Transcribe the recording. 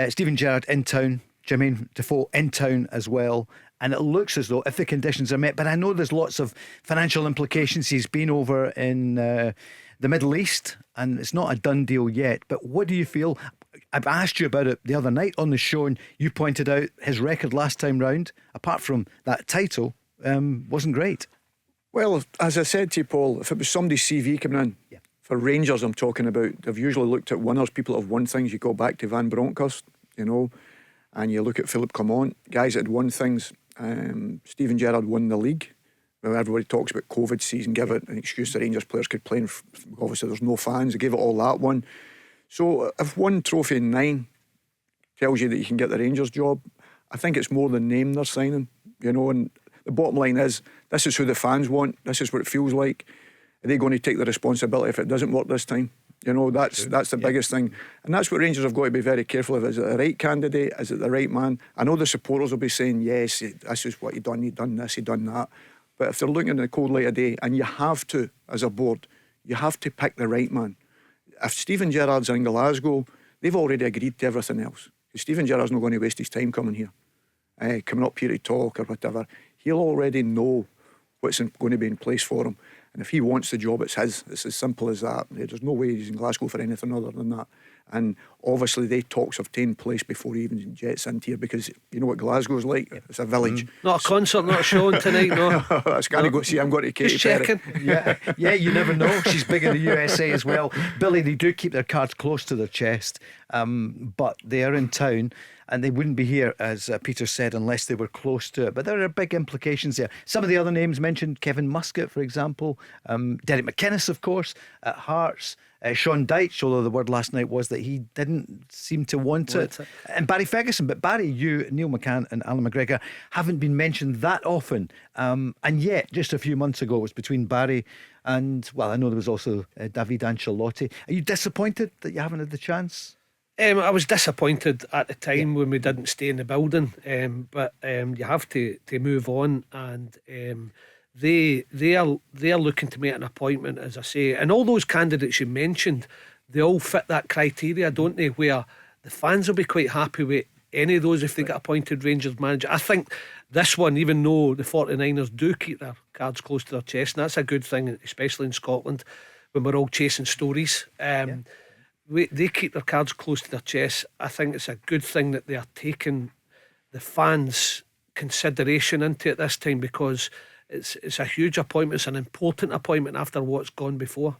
Steven Gerrard in town, Jermaine Defoe in town as well. And it looks as though if the conditions are met, but I know there's lots of financial implications. He's been over in the Middle East and it's not a done deal yet. But what do you feel? I've asked you about it the other night on the show, and you pointed out his record last time round, apart from that title, wasn't great. Well, as I said to you, Paul, if it was somebody's CV coming in, for Rangers I'm talking about, they've usually looked at winners, people that have won things. You go back to Van Bronckhorst, and you look at Philip Clement, guys that had won things. Steven Gerrard won the league. Well, everybody talks about COVID season, give it an excuse the Rangers players could play, and obviously there's no fans, they gave it all that one. So if one trophy in 9 tells you that you can get the Rangers job, I think it's more the name they're signing, and the bottom line is, this is who the fans want, this is what it feels like. Are they going to take the responsibility if it doesn't work this time? That's the biggest thing. And that's what Rangers have got to be very careful of. Is it the right candidate? Is it the right man? I know the supporters will be saying, yes, this is what he done this, he done that. But if they're looking in the cold light of day, and you have to, as a board, you have to pick the right man. If Steven Gerrard's in Glasgow, they've already agreed to everything else. Steven Gerrard's not going to waste his time coming here, coming up here to talk or whatever. He'll already know what's going to be in place for him. And if he wants the job, it's his. It's as simple as that. There's no way he's in Glasgow for anything other than that. And obviously they talks have taken place before he even jets into here, because you know what Glasgow's like. It's a village. Not a concert, not a show tonight, no. It's got to go see. I'm going to Katy Perry. Just checking. Yeah, you never know. She's big in the USA as well. Billy, they do keep their cards close to their chest, but they are in town. And they wouldn't be here, as Peter said, unless they were close to it. But there are big implications there. Some of the other names mentioned, Kevin Muscat, for example, Derek McInnes, of course, at Hearts, Sean Dyche, although the word last night was that he didn't seem to want it. And Barry Ferguson. But Barry, you, Neil McCann and Alan McGregor haven't been mentioned that often. And yet, just a few months ago, it was between Barry and, well, I know there was also David Ancelotti. Are you disappointed that you haven't had the chance? I was disappointed at the time when we didn't stay in the building, but you have to move on, and they are looking to make an appointment, as I say, and all those candidates you mentioned, they all fit that criteria, don't they? Where the fans will be quite happy with any of those if they get appointed Rangers manager. I think this one, even though the 49ers do keep their cards close to their chest, and that's a good thing, especially in Scotland when we're all chasing stories. They keep their cards close to their chest. I think it's a good thing that they are taking the fans' consideration into it this time, because it's a huge appointment. It's an important appointment after what's gone before.